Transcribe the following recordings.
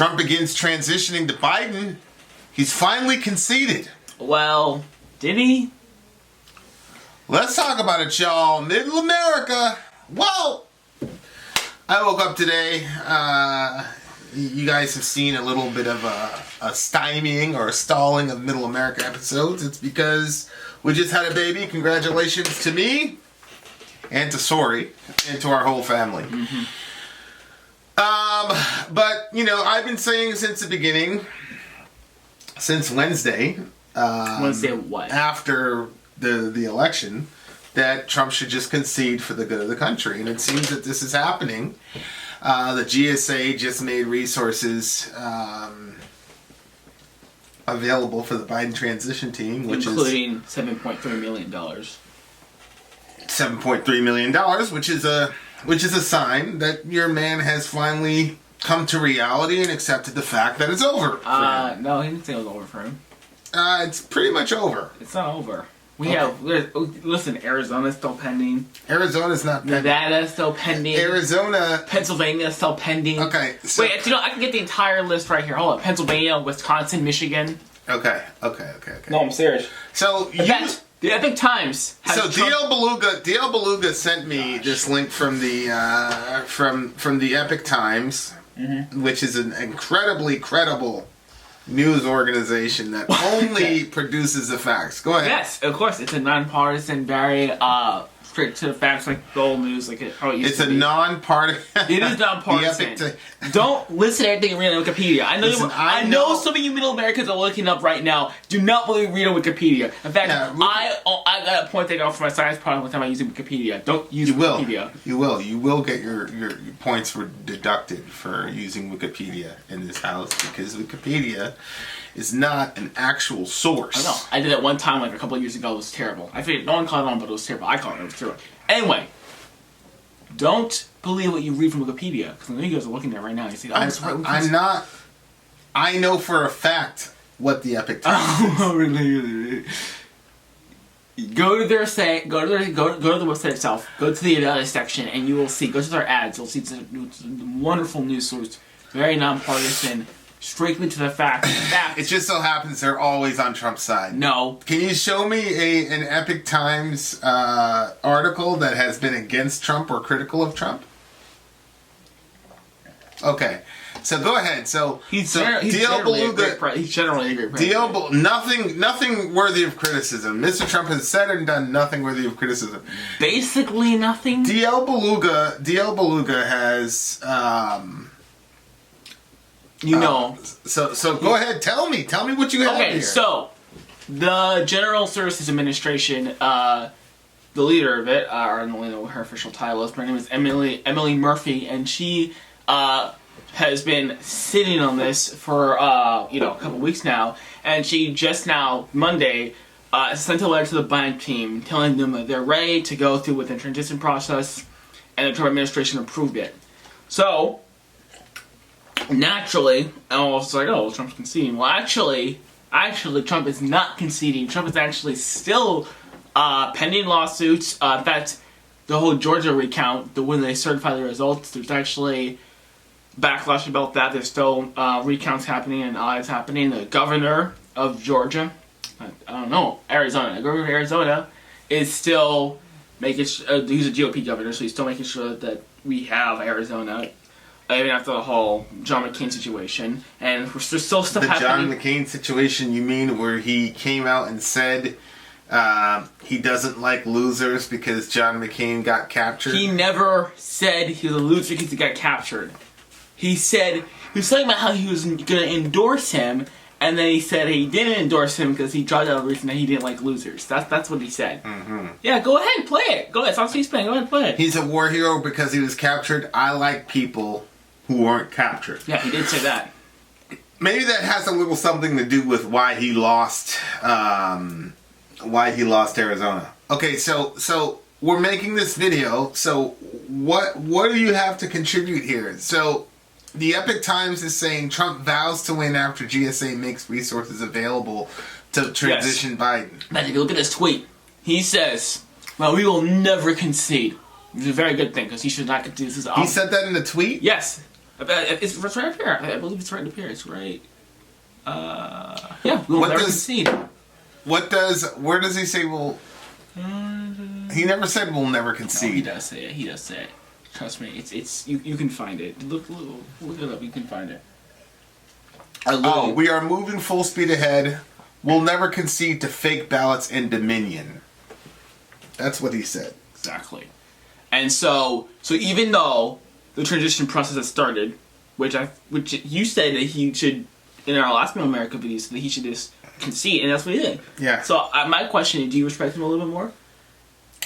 Trump begins transitioning to Biden. He's finally conceded. Well, did he? Let's talk about it, y'all. Middle America. Well, I woke up today. You guys have seen a little bit of a stymieing or a stalling of Middle America episodes. It's because we just had a baby. Congratulations to me and to Sorry and to our whole family. Mm-hmm. But, you know, I've been saying since the beginning, since Wednesday. Wednesday what? After the election, that Trump should just concede for the good of the country. And it seems that this is happening. The GSA just made resources available for the Biden transition team, which including $7.3 million. $7.3 million, which is a sign that your man has finally come to reality and accepted the fact that it's over. No, he didn't say it was over for him. It's pretty much over. It's not over. Listen, Arizona's still pending. Arizona's not pending. Nevada's still pending. Pennsylvania's still pending. Okay. So, wait, I can get the entire list right here. Hold on. Pennsylvania, Wisconsin, Michigan. Okay. No, I'm serious. So the Epic Times. DL Beluga sent me this link from the Epic Times, mm-hmm. which is an incredibly credible news organization that only produces the facts. Go ahead. Yes, of course. It's a nonpartisan, very straight to the facts, like gold news, like it probably used to be. Nonpartisan. It is nonpartisan. Don't listen to everything you read on Wikipedia. I know some of you Middle Americans are looking up right now. Do not believe read on Wikipedia. In fact, I got a point taken off for my science product one time I used Wikipedia. Don't use Wikipedia. You will. You will get your points deducted for using Wikipedia in this house because Wikipedia is not an actual source. I know. I did it one time like a couple of years ago. It was terrible. I figured no one caught on, but it was terrible. I caught it. It was terrible. Anyway, don't believe what you read from Wikipedia because I know you guys are looking there right now. You see, I'm not. I know for a fact what the Epic Times is. Really? Go to their site. Go to the website itself. Go to the section, and you will see. Go to their ads. You'll see it's a wonderful news source, very nonpartisan. Strictly to the facts. It just so happens they're always on Trump's side. No. Can you show me an Epic Times article that has been against Trump or critical of Trump? Okay. So go ahead. He's generally a great president. Nothing worthy of criticism. Mr. Trump has said and done nothing worthy of criticism. Basically nothing. DL Beluga has... So go ahead. Tell me what you have here. Okay, so the General Services Administration, the leader of it, I don't know what her official title is, but her name is Emily Murphy, and she has been sitting on this for a couple weeks now, and she just now Monday sent a letter to the Biden team telling them that they're ready to go through with the transition process, and the Trump administration approved it. So. Naturally, I was like, oh, Trump's conceding. Well, actually, Trump is not conceding. Trump is actually still pending lawsuits. In fact, the whole Georgia recount, when they certify the results, there's actually backlash about that. There's still recounts happening and audits happening. The governor of Georgia, Arizona. The governor of Arizona is still making he's a GOP governor, so he's still making sure that we have Arizona. Even after the whole John McCain situation, and there's still stuff happening. The John McCain situation, you mean where he came out and said he doesn't like losers because John McCain got captured? He never said he was a loser because he got captured. He was talking about how he was going to endorse him, and then he said he didn't endorse him because he dropped out of the reason that he didn't like losers. That's what he said. Mm-hmm. Yeah, go ahead, play it. Go ahead, stop speaking. Go ahead, play it. He's a war hero because he was captured. I like people who weren't captured. Yeah, he did say that. Maybe that has a little something to do with why he lost Arizona. Okay, so we're making this video. So what do you have to contribute here? So the Epic Times is saying Trump vows to win after GSA makes resources available to transition Biden. But if you look at this tweet, he says, "Well, we will never concede." Which is a very good thing because he should not concede. He said that in the tweet? Yes. It's right up here. I believe it's right up here. It's right. Yeah, we'll never concede. Where does he say we'll... He never said we'll never concede. No, he does say it. He does say it. Trust me. It's you can find it. Look it up. You can find it. We are moving full speed ahead. We'll never concede to fake ballots and Dominion. That's what he said. Exactly. And so even though the transition process has started, which you said that he should, in our last Middle America video, so that he should just concede, and that's what he did. Yeah. So my question is, do you respect him a little bit more?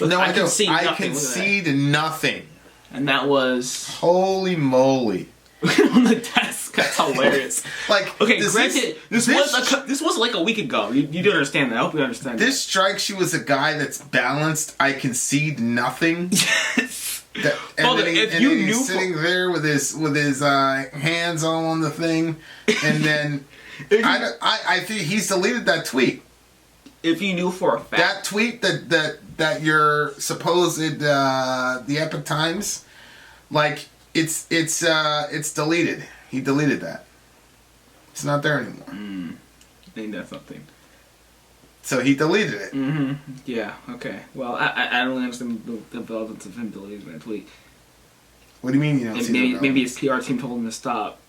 No, I don't. I concede nothing. And that was... Holy moly. On the desk. That's hilarious. Okay, granted, this was like a week ago. You do understand that. I hope you understand this strikes you as a guy that's balanced. I concede nothing. He's sitting there with his hands all on the thing, and then I think he's deleted that tweet. If you knew for a fact that tweet that your supposed the Epic Times, it's deleted. He deleted that. It's not there anymore. I think that's something. So he deleted it. Mm-hmm. Yeah. Okay. Well, I don't really understand the relevance of him deleting that tweet. What do you mean you don't see the maybe his PR team told him to stop.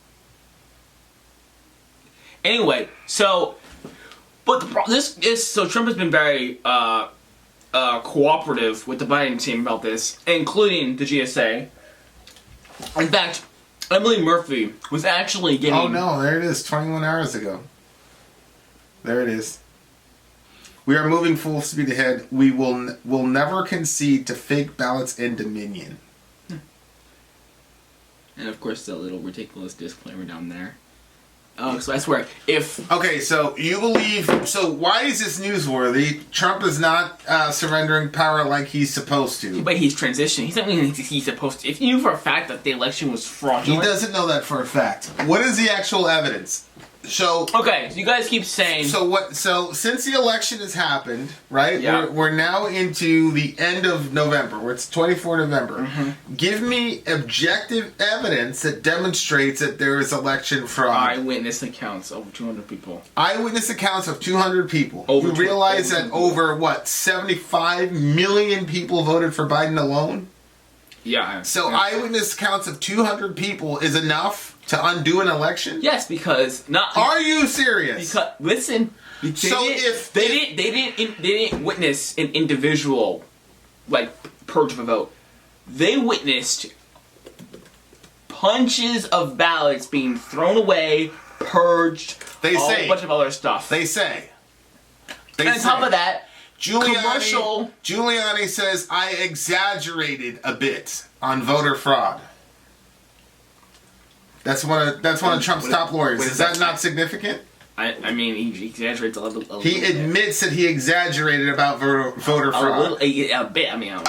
Anyway, so Trump has been very cooperative with the Biden team about this, including the GSA. In fact, Emily Murphy was actually getting... Oh no, there it is, 21 hours ago. There it is. We are moving full speed ahead. We will never concede to fake ballots and Dominion. And of course, the little ridiculous disclaimer down there. Oh, so I swear, if... Okay, so you believe... So why is this newsworthy? Trump is not surrendering power like he's supposed to. But he's transitioning. He's not meaning he's supposed to. If you knew for a fact that the election was fraudulent... He doesn't know that for a fact. What is the actual evidence? So... Okay, so you guys keep saying... So since the election has happened, right? Yeah. We're now into the end of November. It's 24 November. Mm-hmm. Give me objective evidence that demonstrates that there is election fraud. Eyewitness accounts of 200 people. Eyewitness accounts of 200 people. You realize that over, 75 million people voted for Biden alone? Yeah. So eyewitness accounts of 200 people is enough to undo an election? Yes, because not. Are you serious? Because listen, they didn't witness an individual purge of a vote. They witnessed bunches of ballots being thrown away, purged. A bunch of other stuff. They say. And on top of that, Giuliani says I exaggerated a bit on voter fraud. That's one of Trump's top lawyers. Is that not significant? I mean, he exaggerates a little. He admits that he exaggerated about voter fraud. A bit. I mean, I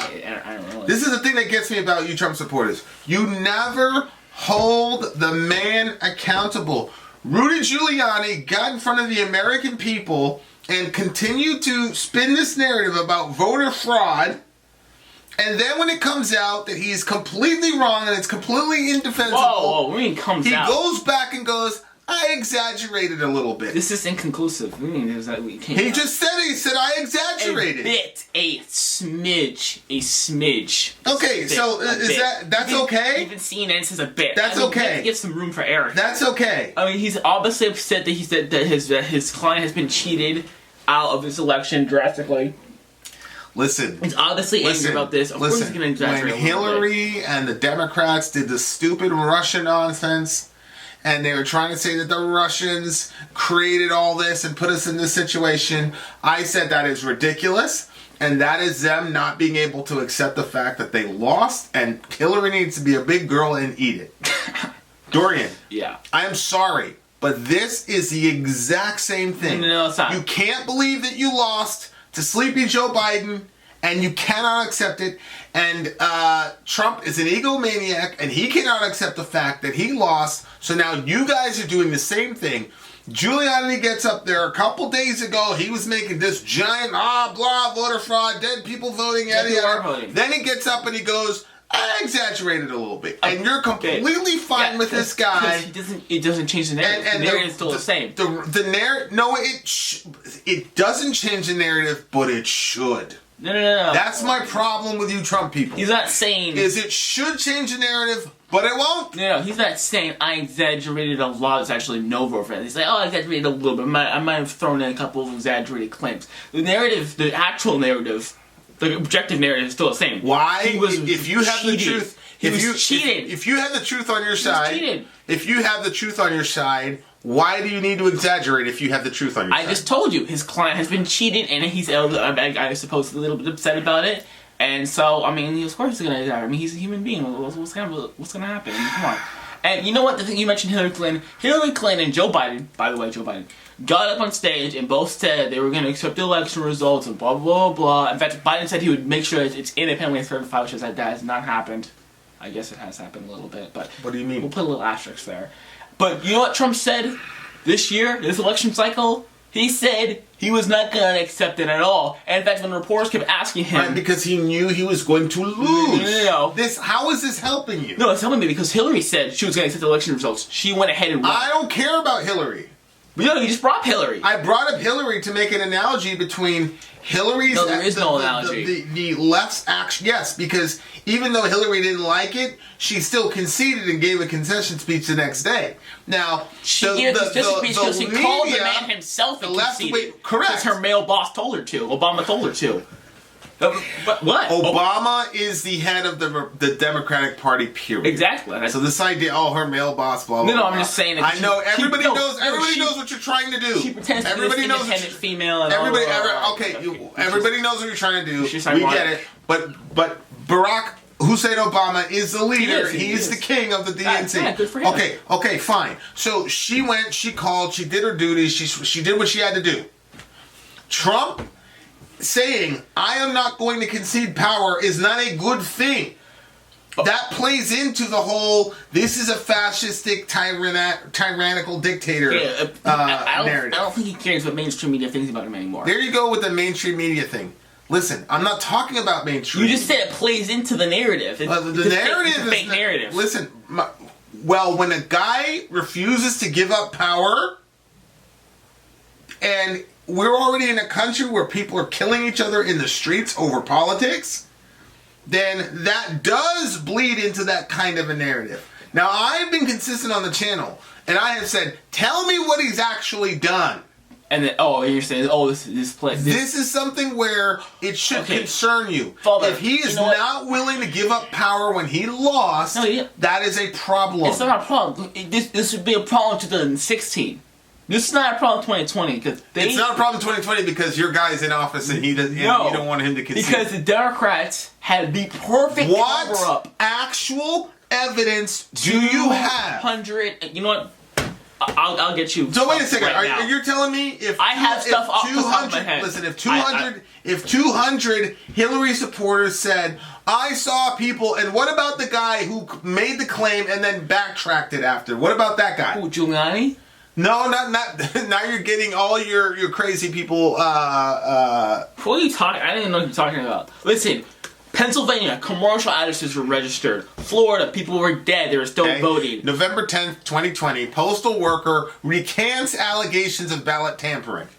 don't know. This is the thing that gets me about you Trump supporters. You never hold the man accountable. Rudy Giuliani got in front of the American people and continued to spin this narrative about voter fraud. And then when it comes out that he's completely wrong and it's completely indefensible, whoa, what do you mean comes out? He goes back and goes, I exaggerated a little bit. This is inconclusive. What do you mean he just said it. He said I exaggerated. A smidge. Okay, so that's okay? Even CNN says a bit. That's okay. We have to give some room for error. That's okay. I mean, he's obviously upset that his client has been cheated out of this election drastically. Listen. He's obviously angry about this. Of course he's going to exaggerate. When Hillary and the Democrats did the stupid Russian nonsense, and they were trying to say that the Russians created all this and put us in this situation, I said that is ridiculous, and that is them not being able to accept the fact that they lost, and Hillary needs to be a big girl and eat it. Dorian. Yeah. I am sorry, but this is the exact same thing. No, it's not. You can't believe that you lost to Sleepy Joe Biden, and you cannot accept it. And Trump is an egomaniac, and he cannot accept the fact that he lost. So now you guys are doing the same thing. Giuliani gets up there a couple days ago. He was making this giant, blah, voter fraud, dead people voting, yada, yada. Then he gets up and he goes, I exaggerated a little bit, and you're completely fine with this guy. It doesn't change the narrative. The narrative is still the same. The narrative, no, it doesn't change the narrative, but it should. No. That's my problem with you Trump people. He's not saying... It should change the narrative, but it won't. No, he's not saying I exaggerated a lot. It's actually no vote for it. He's like, I exaggerated a little bit. I might have thrown in a couple of exaggerated claims. The narrative, the actual narrative, the objective narrative is still the same. Why? If you have the truth... If you have the truth on your side... If you have the truth on your side... Why do you need to exaggerate if you have the truth on your side? I just told you, his client has been cheated, and he's, I suppose, a little bit upset about it. And so, I mean, of course he's going to exaggerate. I mean, he's a human being. What's going to happen? I mean, come on. And you know what? The thing you mentioned Hillary Clinton and Joe Biden, by the way, Joe Biden, got up on stage and both said they were going to accept the election results and blah, blah, blah. In fact, Biden said he would make sure it's independently certified, which is that has not happened. I guess it has happened a little bit, but... What do you mean? We'll put a little asterisk there. But you know what Trump said this year, this election cycle? He said he was not going to accept it at all. And in fact, when reporters kept asking him... Right, because he knew he was going to lose. No. How is this helping you? No, it's helping me because Hillary said she was going to accept the election results. She went ahead and won. I don't care about Hillary. No, you just brought up Hillary. I brought up Hillary to make an analogy between Hillary's... No, there is no analogy. The left's action... Yes, because even though Hillary didn't like it, she still conceded and gave a concession speech the next day. Now, she gave a concession speech because she called the man himself and conceded. Correct. Because her male boss told her to. Obama told her to. But what? Obama is the head of the Democratic Party, period. Exactly. So this idea, her male boss, blah, blah, blah. No, I'm just saying that I know, everybody knows what you're trying to do. She pretends to be this independent female. And everybody knows what you're trying to do. We get it. But Barack Hussein Obama is the leader. He's the king of the DNC. Yeah, good for him. Okay, fine. So she went, she called, she did her duty, she did what she had to do. Trump saying, I am not going to concede power is not a good thing. That plays into the whole, this is a fascistic, tyrannical dictator narrative. I don't think he cares what mainstream media thinks about him anymore. There you go with the mainstream media thing. Listen, I'm not talking about mainstream media. You just said it plays into the narrative. The narrative is a fake narrative. Listen, when a guy refuses to give up power, and we're already in a country where people are killing each other in the streets over politics, then that does bleed into that kind of a narrative. Now, I've been consistent on the channel, and I have said, tell me what he's actually done. And then, you're saying, this is something where it should concern you. Father, if he is not willing to give up power when he lost, that is a problem. It's not a problem. This would be a problem in 2016. This is not a problem in 2020. It's not a problem in 2020 because your guy's in office and you don't want him to concede. Because the Democrats had the perfect cover-up. What actual evidence do you have? You know what? I'll get you. So wait a second. You're telling me if I have stuff off the top of my head. Listen, if 200 Hillary supporters said, I saw people, and what about the guy who made the claim and then backtracked it after? What about that guy? Who, Giuliani? No, not. Now you're getting all your crazy people. What are you talking? I don't even know what you're talking about. Listen, Pennsylvania, commercial addresses were registered. Florida, people were dead. They were still voting. November 10th, 2020, postal worker recants allegations of ballot tampering.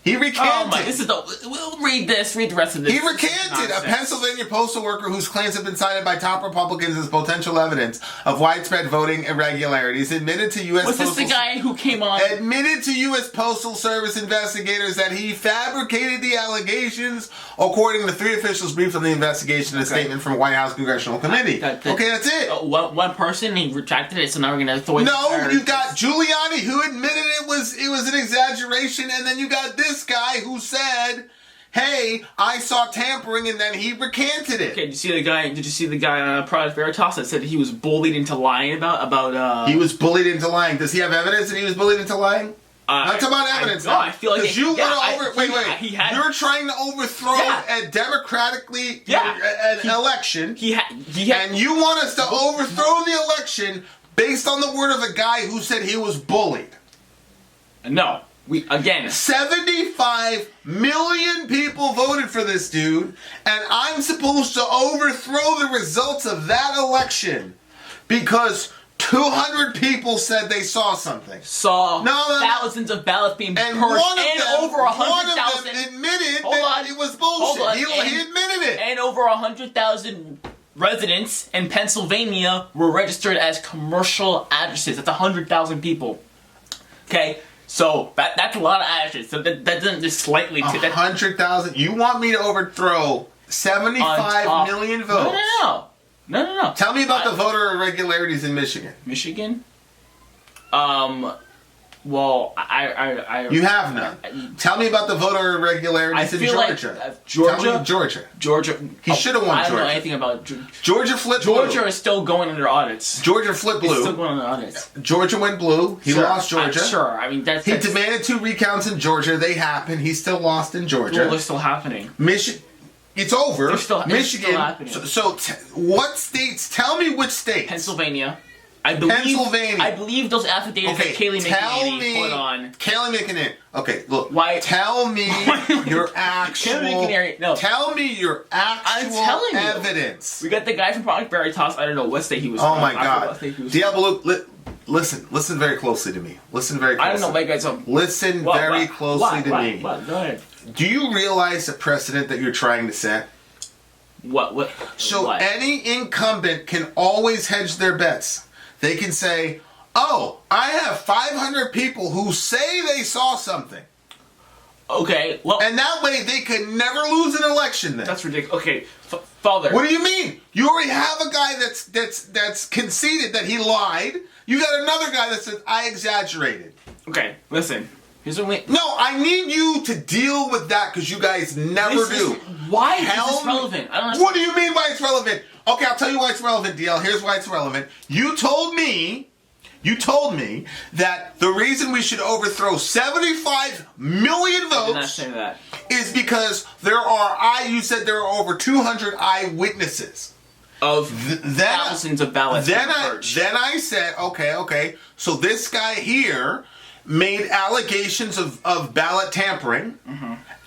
He recanted. We'll read this. Read the rest of this. He recanted. A Pennsylvania postal worker whose claims have been cited by top Republicans as potential evidence of widespread voting irregularities admitted to U.S. Was this the guy who came on? Admitted to U.S. Postal Service investigators that he fabricated the allegations, according to 3 officials briefed on the investigation in a statement from a White House Congressional Committee. That's it. One person, he retracted it, so now we're going to throw it. No, you got Giuliani who admitted it was an exaggeration, and then you got this guy who said, hey, I saw tampering, and then he recanted it. Okay, did you see the guy on Project Veritas that said he was bullied into lying about He was bullied into lying. Does he have evidence that he was bullied into lying? Not about evidence. I feel like you're trying to overthrow a democratically an election. And you want us to overthrow the election based on the word of a guy who said he was bullied. No. Again, 75 million people voted for this dude, and I'm supposed to overthrow the results of that election because 200 people said they saw something. Thousands of ballots being purged, and over 100,000 admitted that it was bullshit. He admitted it. And over 100,000 residents in Pennsylvania were registered as commercial addresses. That's 100,000 people. Okay, so that's a lot of addresses. So that doesn't just slightly... 100,000? You want me to overthrow 75 million votes? No. Tell me about the voter irregularities in Michigan. Michigan? Well, I You have none. Tell me about the voter irregularities in Georgia. Georgia? Tell me Georgia. He should have won Georgia. I don't know anything about Georgia flipped blue. Georgia is still going under audits. Georgia flipped blue. It's still going under audits. Georgia went blue. He lost Georgia. Sure. I mean, that's... He demanded 2 recounts in Georgia. They happened. He still lost in Georgia. Well, they're still happening. It's over. Michigan. Still happening. So what states? Tell me which states. Pennsylvania. I believe those affidavits that Kayleigh McEnany put on. Kayleigh McEnany. Okay, look. Why? Tell me your actual. Tell me your actual evidence. We got the guy from Project Veritas. I don't know what state he was from. Oh my God. Diablo, listen very closely to me. Listen very closely. I don't know, my guys. Listen very closely to me. What? Go ahead. Do you realize the precedent that you're trying to set? What? So any incumbent can always hedge their bets. They can say, oh, I have 500 people who say they saw something. Okay, well... And that way they can never lose an election then. That's ridiculous. Okay, Father... What do you mean? You already have a guy that's conceded that he lied. You got another guy that says, I exaggerated. Okay, listen. Here's what we... No, I need you to deal with that because you guys never do. Why is this relevant? I don't understand. What do you mean why it's relevant? Okay, I'll tell you why it's relevant, DL. Here's why it's relevant. You told me that the reason we should overthrow 75 million votes I did not say that. is because you said there are over 200 eyewitnesses. Of thousands of ballots. Then I said, okay, so this guy here made allegations of ballot tampering,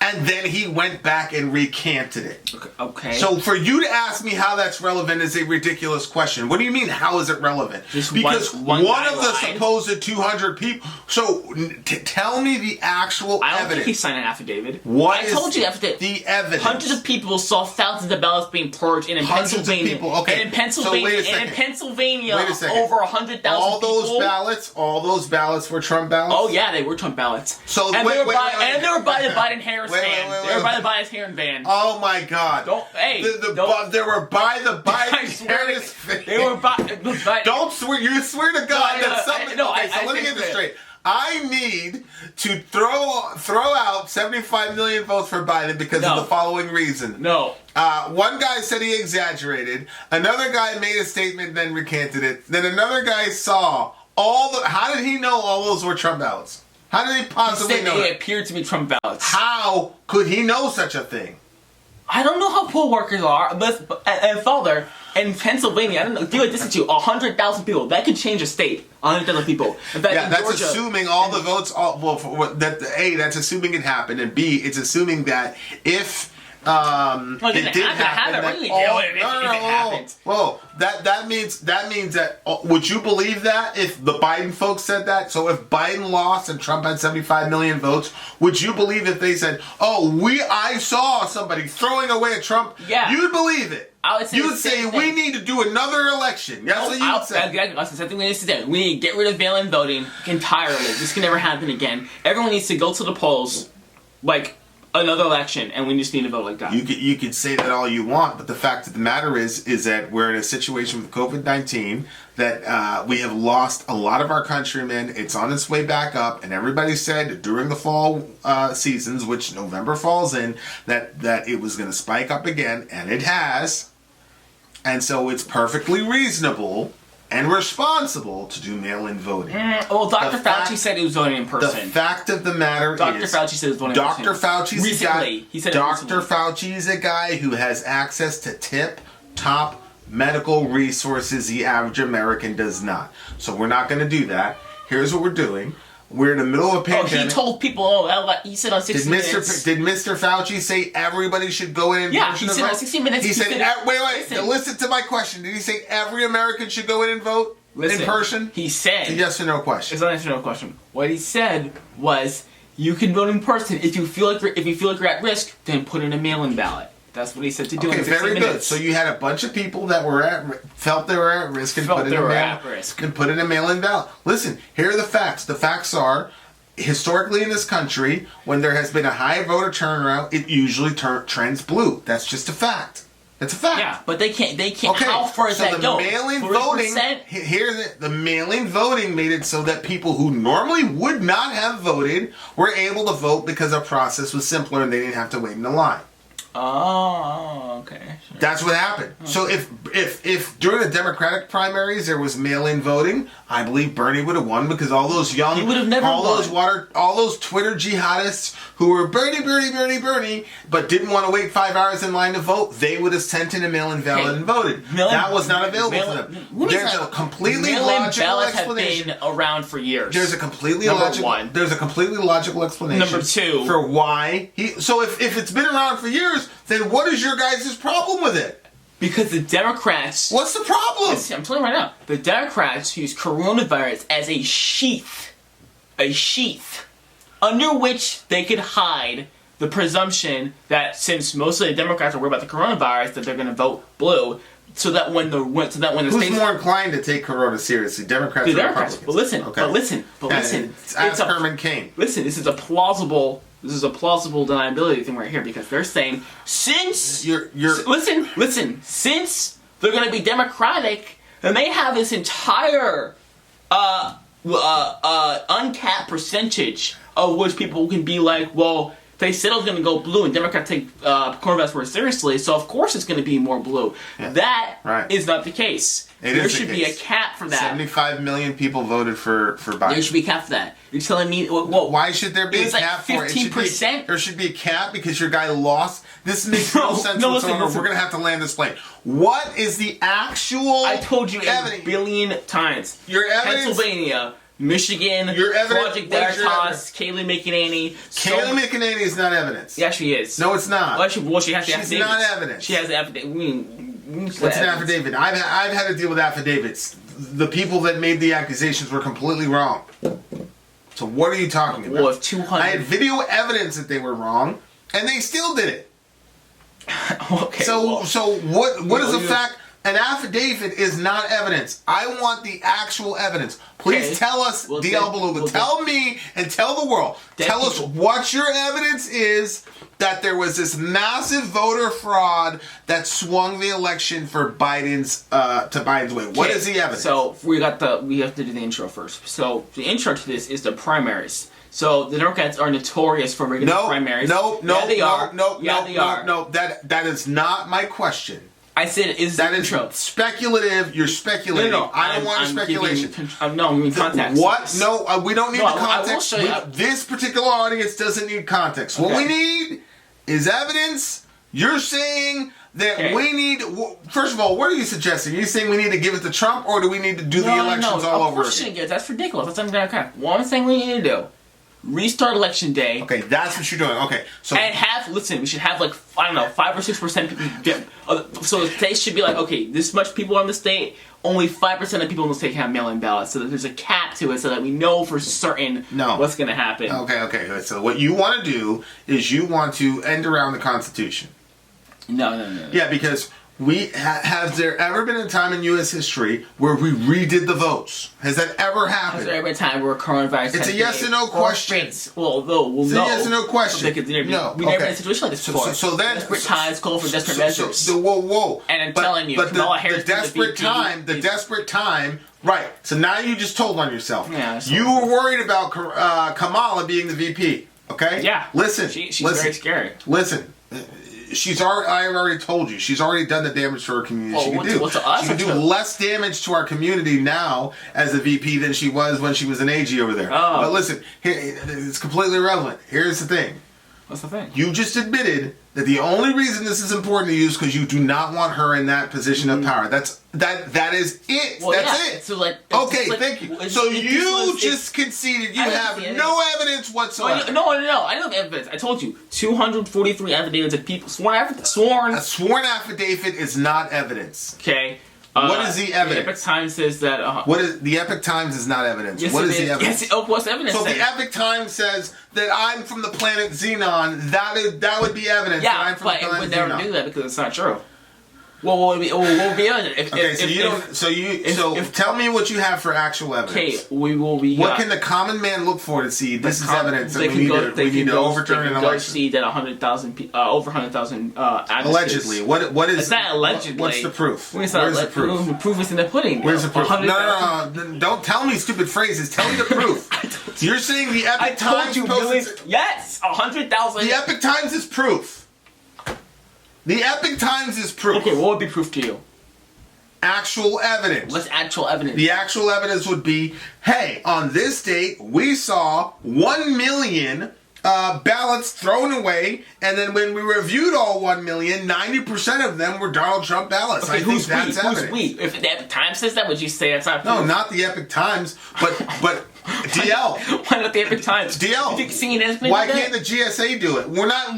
and then he went back and recanted it. Okay. So for you to ask me how that's relevant is a ridiculous question. What do you mean, how is it relevant? Because one of the supposed 200 people... So tell me the actual evidence. I don't think he signed an affidavit. What I told you the evidence. Hundreds of people saw thousands of ballots being purged in Pennsylvania. Of people. Okay. And in Pennsylvania, over 100,000 people. All those ballots were Trump ballots? Oh yeah, they were Trump ballots. So they were by the Biden-Harris van. They were by the Biden-Harris van. Oh my God! They were by the Biden-Harris van. They were by. Don't swear! You swear to God that something. No, okay, so let me get this straight. I need to throw out 75 million votes for Biden because of the following reason. No. One guy said he exaggerated. Another guy made a statement, then recanted it. Then another guy saw how did he know all those were Trump ballots? How did he possibly know? They appeared to be Trump ballots. How could he know such a thing? I don't know how poll workers are, but Father, in Pennsylvania, I don't know, do a distance to 100,000 people. That could change a state. 100,000 people. In fact, that's Georgia, assuming all the votes. That's assuming it happened, and B, it's assuming that if it did happen. Whoa, that means that. Would you believe that if the Biden folks said that? So if Biden lost and Trump had 75 million votes, would you believe if they said, I saw somebody throwing away a Trump? Yeah, you'd believe it. You'd say we need to do another election. That's what you'd say. That's something we need to do. We need to get rid of mail-in voting entirely. This can never happen again. Everyone needs to go to the polls, like another election, and we just need to vote like that. You could say that all you want, but the fact of the matter is that we're in a situation with COVID-19 that we have lost a lot of our countrymen. It's on its way back up, and everybody said during the fall seasons, which November falls in, that it was going to spike up again, and it has. And so it's perfectly reasonable and responsible to do mail-in voting. Well, Dr. Fauci said he was voting in person. The fact of the matter is... Dr. Fauci said he was voting in person. Dr. Fauci's recently. He said Dr. Fauci is a guy who has access to tip-top medical resources the average American does not. So we're not going to do that. Here's what we're doing. We're in the middle of a Oh, pandemic. he told people. He said on 60 Minutes. Did Mr. Fauci say everybody should go in? Yeah, he said on 60 Minutes. He said, wait. Listen. Listen to my question. Did he say every American should go in and vote in person? He said. It's a yes or no question. It's not a yes or no question. What he said was, you can vote in person. If you feel like you're at risk, then put in a mail-in ballot. That's what he said to do. Okay, in 60 very minutes. good. So you had a bunch of people that felt they were at risk and put in a mail-in ballot. Listen, here are the facts. The facts are, historically in this country, when there has been a high voter turnout, it usually trends blue. That's just a fact. That's a fact. Yeah, but they can't. Okay, How far does that go? Mail-in voting. The mail-in voting made it so that people who normally would not have voted were able to vote because the process was simpler and they didn't have to wait in the line. Oh, okay. Sure. That's what happened. Okay. So if during the Democratic primaries there was mail-in voting, I believe Bernie would have won because all those young, he would have never all won. those Twitter jihadists who were Bernie, but didn't want to wait 5 hours in line to vote, they would have sent in a mail-in ballot and voted. That was not available for them. There's a completely logical explanation. Have been around for years. There's a completely logical explanation. Number two, for why he. So if it's been around for years, then what is your guys' problem with it? Because the Democrats... What's the problem? Listen, I'm telling you right now. The Democrats use coronavirus as a sheath, under which they could hide the presumption that since most of the Democrats are worried about the coronavirus, that they're going to vote blue, so that when the who's more inclined to take corona seriously, Democrats or Republicans? But listen, Ask Herman Cain. Listen, this is a plausible deniability thing right here, because they're saying since since they're going to be Democratic and they have this entire uncapped percentage of which people can be like, well, they said it was going to go blue and Democrats take coronavirus more seriously, so of course it's going to be more blue. Yeah. That is not the case. There should be a cap for that. 75 million people voted for Biden. There should be a cap for that. You're telling me... Well, why should there be a cap for it? 15%? There should be a cap because your guy lost. This makes no sense whatsoever. We're going to have to land this plane. What is the actual I told you evidence? a billion times. Your evidence... Pennsylvania... Michigan, Project Veritas, Kayleigh McEnany. Kayleigh McEnany is not evidence. Yeah, she is. No, it's not. Well, she has the affidavit. She's not evidence. She has the affidavit. What's an affidavit? I've had to deal with affidavits. The people that made the accusations were completely wrong. So what are you talking about? Well, if 200... I had video evidence that they were wrong, and they still did it. Okay. So what is the fact? An affidavit is not evidence. I want the actual evidence. Please tell us, DL Beluga. Tell me and tell the world. Tell us what your evidence is that there was this massive voter fraud that swung the election for Biden's to Biden's way. What is the evidence? So we have to do the intro first. So the intro to this is the primaries. So the Democrats are notorious for rigging the primaries. No, they are. That is not my question. I said, that is speculative. You're speculating. No, I don't want your speculation. No, we need context. What? No, we don't need the context. I will show you. This particular audience doesn't need context. What we need is evidence. You're saying that we need... First of all, what are you suggesting? Are you saying we need to give it to Trump, or do we need to do the elections all over again? That's ridiculous. That's something that what I'm saying we need to do. Restart election day. Okay, that's what you're doing. Okay, so we should have 5 or 6%. So the state should be like, okay, this much people in the state, only 5% of people in the state can have mail-in ballots, so that there's a cap to it, so that we know for certain what's going to happen. Okay. So what you want to do is you want to end around the Constitution. No. Yeah, because has there ever been a time in U.S. history where we redid the votes? Has that ever happened? Has there ever been a time where coronavirus... It's a yes or no question. Well, no. It's a yes or no question. No. We never had a situation like this before. So then... Desperate times call for desperate measures. Whoa. And I'm telling you, Kamala Harris... The desperate time... Right. So now you just told on yourself. Yeah. You were worried about Kamala being the VP. Okay? Yeah. Listen. She's very scary. Listen. I already told you. She's already done the damage to her community. She can do less damage to our community now as a VP than she was when she was an AG over there. But listen, it's completely irrelevant. Here's the thing. What's the thing? You just admitted that the only reason this is important to you is because you do not want her in that position of power. That is it. Well, That's it. So like, okay, thank you. So you just conceded you have no evidence whatsoever. No, I don't have evidence. I told you, 243 affidavits of people sworn. A sworn affidavit is not evidence. Okay. What is the evidence? The Epic Times says that. What is the Epic Times is not evidence. Yes, what is the evidence? Yes, what's the evidence? So the Epic Times says that I'm from the planet Xenon. That would be evidence. Yeah, that I'm from but the it planet would Xenon. never do that because it's not true. Well, what would be evidence? Tell me what you have for actual evidence. Okay, we will be. What can the common man look for to see this is evidence that we need to overturn an election? See that 100,000 over 100,000 allegedly. What is? It's not allegedly. What's the proof? Where's the proof? The proof is in the pudding. Where's the proof? No. Don't tell me stupid phrases. Tell me the proof. You're saying the Epic Times posted. Yes, 100,000. The Epic Times is proof. The Epic Times is proof. Okay, what would be proof to you? Actual evidence. What's actual evidence? The actual evidence would be, hey, on this date, we saw 1 million ballots thrown away, and then when we reviewed all 1 million, 90% of them were Donald Trump ballots. Okay, I think that's evidence. Who's we? If the Epic Times says that, would you say that's not proof? No, not the Epic Times, but DL. Why not the Epic Times? DL. You think CNN been Why can't the GSA do it? We're not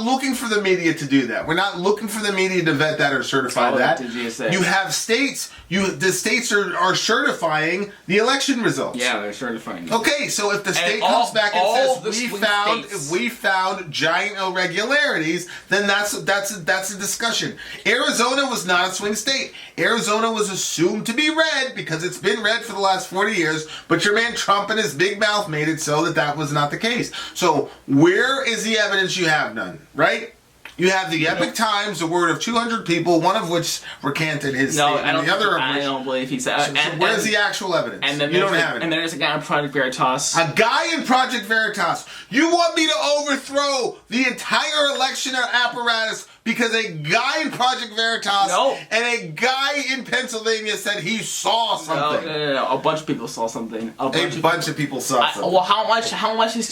looking for the media to do that. We're not looking for the media to vet that or certify that. The GSA. You have states. The states are certifying the election results. Yeah, they're certifying. Okay, so if the state comes back and says we found giant irregularities, then that's a discussion. Arizona was not a swing state. Arizona was assumed to be red because it's been red for the last 40 years, but your man Trump and his big mouth made it so that was not the case. So where is the evidence? You have none, right? You have the Epic Times, the word of 200 people, one of which recanted his statement. I don't believe he said. So where's the actual evidence? And then you don't have it. And then there's a guy in Project Veritas. A guy in Project Veritas. You want me to overthrow the entire election apparatus because a guy in Project Veritas and a guy in Pennsylvania said he saw something. No. A bunch of people saw something. A bunch of people saw something. Well, how much is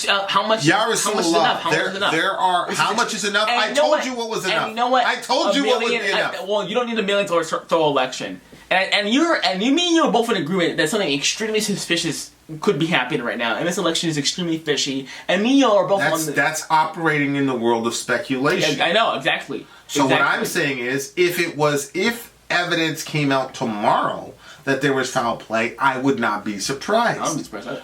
enough? How much is enough? How much is enough? I told you what was enough. And you know what? I told you what was enough. Well, you don't need $1 million to throw an election. And you and me are both in agreement that something extremely suspicious could be happening right now, and this election is extremely fishy. And me and you are both that's operating in the world of speculation. Yeah, I know exactly. So what I'm saying is, if evidence came out tomorrow that there was foul play, I would not be surprised. I wouldn't be surprised.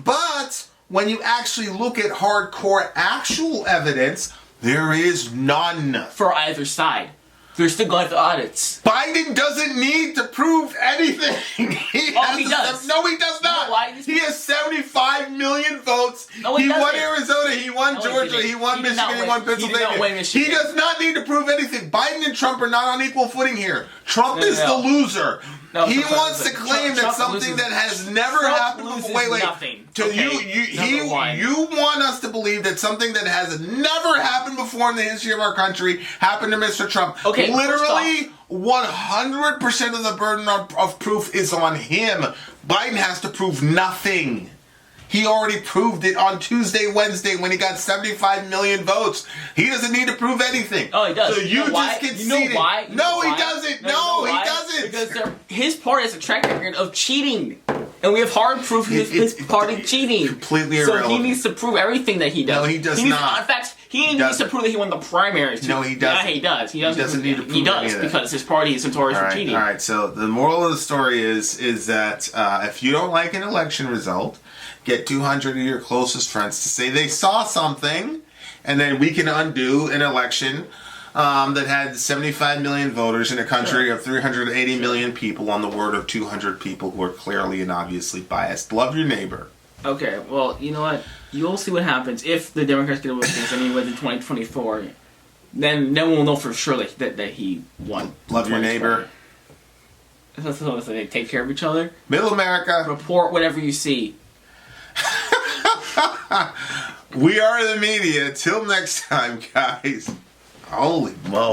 But when you actually look at hardcore actual evidence, there is none for either side. They're still going through audits. Biden doesn't need to prove anything. He does. No, he does not. He has 75 million votes. No, he won Arizona. He won Georgia. He won Michigan. He won Pennsylvania. He does not need to prove anything. Biden and Trump are not on equal footing here. Trump is the loser. No, he wants to claim that something that has never happened before. Wait. Nothing. You want us to believe that something that has never happened before in the history of our country happened to Mr. Trump. Okay, literally 100% of the burden of proof is on him. Biden has to prove nothing. He already proved it on Tuesday, Wednesday when he got 75 million votes. He doesn't need to prove anything. Oh, he does. So you just conceded. You know why? No, he doesn't. No, he doesn't. Because his party has a track record of cheating. And we have hard proof of his party cheating. Completely irrelevant. So he needs to prove everything that he does. No, he does not. In fact, he needs to prove that he won the primaries too. No, he doesn't. Yeah, he does. He doesn't need to prove He does because his party is notorious for cheating. All right. So the moral of the story is that if you don't like an election result, get 200 of your closest friends to say they saw something, and then we can undo an election that had 75 million voters in a country of 380 million people on the word of 200 people who are clearly and obviously biased. Love your neighbor. Okay, well, you know what? You'll see what happens if the Democrats get away with things anyway in 2024. Then we'll know for sure that he won. Love your neighbor. That's what they take care of each other. Middle America. Report whatever you see. We are the media. Till next time, guys. Holy moly.